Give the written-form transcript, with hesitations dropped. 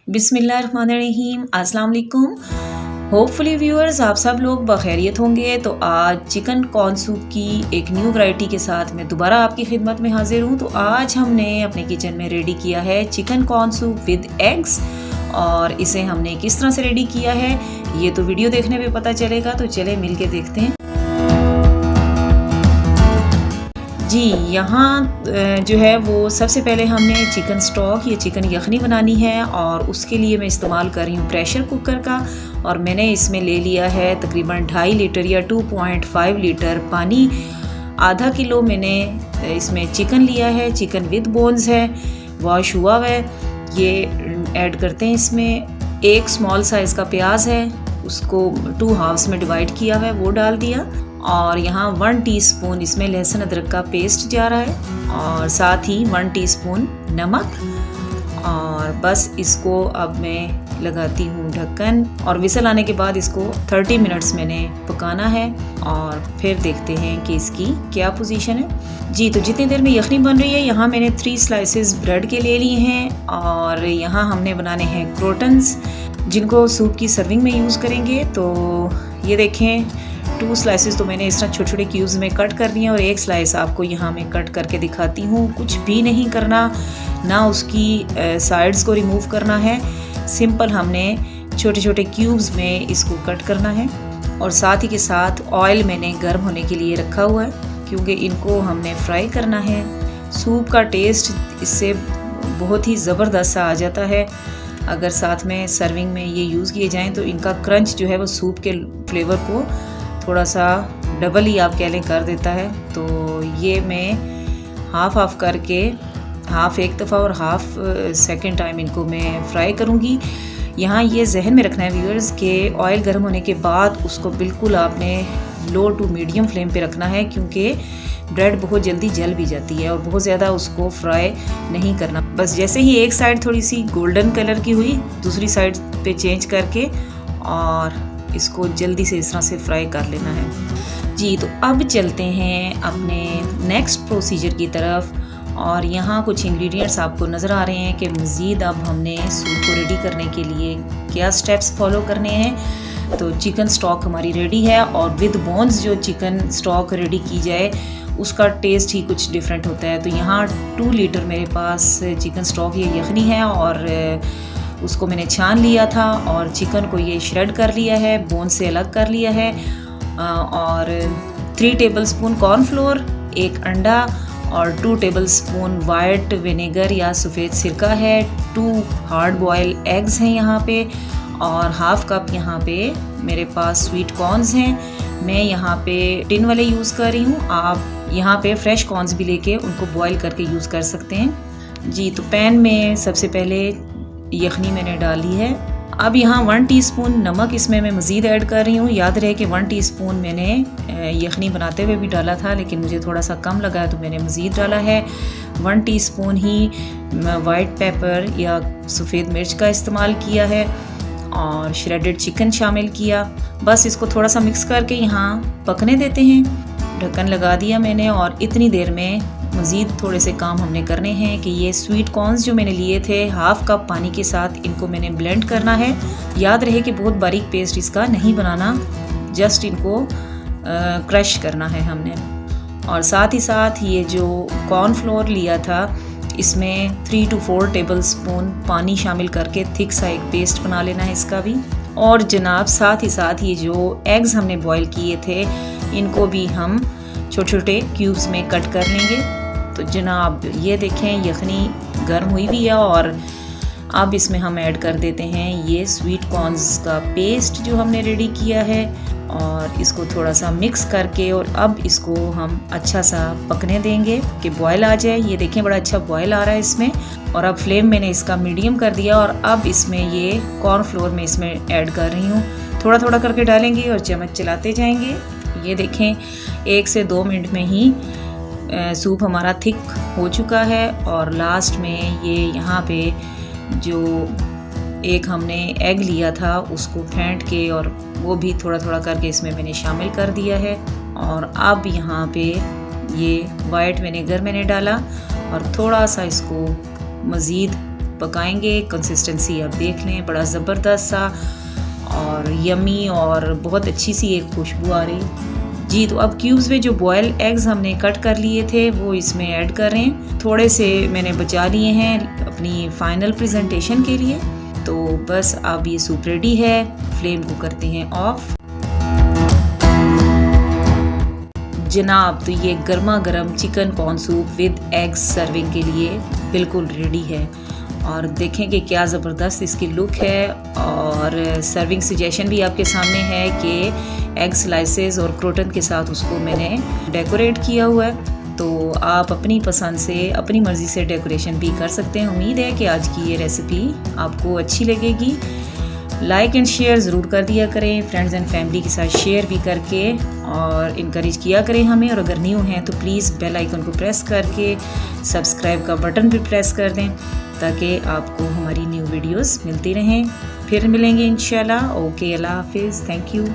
बिस्मिल्लाहिर्रहमानिर्रहीम, अस्सलाम वालेकुम। होपफुली व्यूअर्स आप सब लोग बखैरियत होंगे। तो आज चिकन कॉर्न सूप की एक न्यू वैरायटी के साथ मैं दोबारा आपकी खिदमत में हाजिर हूँ। तो आज हमने अपने किचन में रेडी किया है chicken corn soup with eggs, और इसे हमने किस तरह से रेडी किया है ये तो वीडियो देखने पे पता चलेगा। तो चले मिल के देखते हैं। जी, यहाँ जो है वो सबसे पहले हमने चिकन स्टॉक या चिकन यखनी बनानी है, और उसके लिए मैं इस्तेमाल कर रही हूँ प्रेशर कुकर का। और मैंने इसमें ले लिया है तकरीबन 2.5 लीटर या 2.5 लीटर पानी। आधा किलो मैंने इसमें चिकन लिया है, चिकन विद बोन्स है, वॉश हुआ हुआ है। ये ऐड करते हैं इसमें। एक स्मॉल साइज़ का प्याज है, उसको 2 हाफ्स में डिवाइड किया हुआ है, वो डाल दिया। और यहाँ 1 टीस्पून इसमें लहसुन अदरक का पेस्ट जा रहा है, और साथ ही 1 टीस्पून नमक। और बस इसको अब मैं लगाती हूँ ढक्कन, और विसल आने के बाद इसको 30 मिनट्स मैंने पकाना है, और फिर देखते हैं कि इसकी क्या पोजीशन है। जी, तो जितनी देर में यखनी बन रही है, यहाँ मैंने 3 स्लाइसेस ब्रेड के ले लिए हैं, और यहाँ हमने बनाने हैं क्रोटन्स, जिनको सूप की सर्विंग में यूज़ करेंगे। तो ये देखें, 2 स्लाइसेस तो मैंने इस तरह छोटे छोटे क्यूब्स में कट कर दिए, और 1 स्लाइस आपको यहाँ मैं कट करके दिखाती हूँ। कुछ भी नहीं करना, ना उसकी साइड्स को रिमूव करना है, सिंपल हमने छोटे छोटे क्यूब्स में इसको कट करना है। और साथ ही के साथ ऑयल मैंने गर्म होने के लिए रखा हुआ है, क्योंकि इनको हमने फ्राई करना है। सूप का टेस्ट इससे बहुत ही ज़बरदस्त आ जाता है अगर साथ में सर्विंग में ये यूज़ किए जाएँ। तो इनका क्रंच जो है वो सूप के फ्लेवर को थोड़ा सा डबल ही आप कह लें कर देता है। तो ये मैं हाफ करके, हाफ एक दफ़ा और हाफ सेकंड टाइम इनको मैं फ्राई करूँगी। यहाँ ये जहन में रखना है व्यूअर्स कि ऑयल गर्म होने के बाद उसको बिल्कुल आपने लो टू मीडियम फ्लेम पे रखना है, क्योंकि ब्रेड बहुत जल्दी जल भी जाती है, और बहुत ज़्यादा उसको फ्राई नहीं करना। बस जैसे ही एक साइड थोड़ी सी गोल्डन कलर की हुई, दूसरी साइड पे चेंज करके और इसको जल्दी से इस तरह से फ्राई कर लेना है। जी, तो अब चलते हैं अपने नेक्स्ट प्रोसीजर की तरफ। और यहाँ कुछ इंग्रेडिएंट्स आपको नज़र आ रहे हैं कि मज़ीद अब हमने सूप को रेडी करने के लिए क्या स्टेप्स फॉलो करने हैं। तो चिकन स्टॉक हमारी रेडी है, और विद बोन्स जो चिकन स्टॉक रेडी की जाए उसका टेस्ट ही कुछ डिफरेंट होता है। तो यहाँ 2 लीटर मेरे पास चिकन स्टॉक ये यखनी है, और उसको मैंने छान लिया था, और चिकन को ये श्रेड कर लिया है, बोन से अलग कर लिया है। और 3 टेबलस्पून कॉर्नफ्लोर, 1 अंडा, और 2 टेबलस्पून वाइट विनेगर या सफ़ेद सिरका है, 2 हार्ड बॉयल एग्स हैं यहाँ पे, और हाफ कप यहाँ पे मेरे पास स्वीट कॉर्न्स हैं। मैं यहाँ पे टिन वाले यूज़ कर रही हूँ, आप यहाँ पे फ्रेश कॉर्न्स भी लेके उनको बॉयल करके यूज़ कर सकते हैं। जी, तो पैन में सबसे पहले यखनी मैंने डाली है। अब यहाँ 1 टीस्पून नमक इसमें मैं मज़ीद ऐड कर रही हूँ। याद रहे कि 1 टीस्पून मैंने यखनी बनाते हुए भी डाला था, लेकिन मुझे थोड़ा सा कम लगा तो मैंने मज़ीद डाला है। 1 टीस्पून ही वाइट पेपर या सफ़ेद मिर्च का इस्तेमाल किया है, और श्रेडेड चिकन शामिल किया। बस इसको थोड़ा सा मिक्स करके यहाँ पकने देते हैं। ढक्कन लगा दिया मैंने, और इतनी देर में मज़ीद थोड़े से काम हमने करने हैं कि ये स्वीट कॉर्न्स जो मैंने लिए थे हाफ कप पानी के साथ, इनको मैंने ब्लेंड करना है। याद रहे कि बहुत बारीक पेस्ट इसका नहीं बनाना, जस्ट इनको क्रश करना है हमने। और साथ ही साथ ये जो कॉर्नफ्लोर लिया था, इसमें 3 to 4 टेबलस्पून पानी शामिल करके थिक सा एक पेस्ट बना लेना है इसका भी। और जनाब साथ ही साथ ये जो एग्स हमने बॉईल किए थे, इनको भी हम छोटे छोटे क्यूब्स में कट कर लेंगे। तो जनाब ये देखें, यखनी गर्म हुई भी है, और अब इसमें हम ऐड कर देते हैं ये स्वीट कॉर्न्स का पेस्ट जो हमने रेडी किया है, और इसको थोड़ा सा मिक्स करके, और अब इसको हम अच्छा सा पकने देंगे कि बॉयल आ जाए। ये देखें, बड़ा अच्छा बॉयल आ रहा है इसमें, और अब फ्लेम मैंने इसका मीडियम कर दिया। और अब इसमें ये कॉर्नफ्लोर में इसमें ऐड कर रही हूँ, थोड़ा थोड़ा करके डालेंगे और चम्मच चलाते जाएंगे। ये देखें, 1 से 2 मिनट में ही सूप हमारा थिक हो चुका है। और लास्ट में ये यहाँ पे जो एक हमने एग लिया था उसको फेंट के, और वो भी थोड़ा थोड़ा करके इसमें मैंने शामिल कर दिया है। और अब यहाँ पे ये वाइट विनेगर मैंने डाला, और थोड़ा सा इसको मज़ीद पकाएंगे। कंसिस्टेंसी आप देख लें, बड़ा ज़बरदस्त सा और यमी और बहुत अच्छी सी एक खुशबू आ रही जी। तो अब क्यूब्स में जो बॉयल एग्स हमने कट कर लिए थे वो इसमें ऐड कर रहे हैं। थोड़े से मैंने बचा लिए हैं अपनी फाइनल प्रेजेंटेशन के लिए। तो बस अब ये सूप रेडी है, फ्लेम को करते हैं ऑफ। जनाब, तो ये गर्मा गर्म chicken corn soup with eggs serving के लिए बिल्कुल रेडी है। और देखें कि क्या ज़बरदस्त इसकी लुक है। और सर्विंग सजेशन भी आपके सामने है कि एग स्लाइसेस और क्रोटन के साथ उसको मैंने डेकोरेट किया हुआ है। तो आप अपनी पसंद से, अपनी मर्ज़ी से डेकोरेशन भी कर सकते हैं। उम्मीद है कि आज की ये रेसिपी आपको अच्छी लगेगी। लाइक एंड शेयर ज़रूर कर दिया करें, फ्रेंड्स एंड फैमिली के साथ शेयर भी करके और इनकरेज किया करें हमें। और अगर न्यू हैं तो प्लीज़ बेल आइकन को प्रेस करके सब्सक्राइब का बटन भी प्रेस कर दें ताकि आपको हमारी न्यू वीडियोस मिलती रहें। फिर मिलेंगे इंशाल्लाह। ओके, अल्लाह हाफिज़, थैंक यू।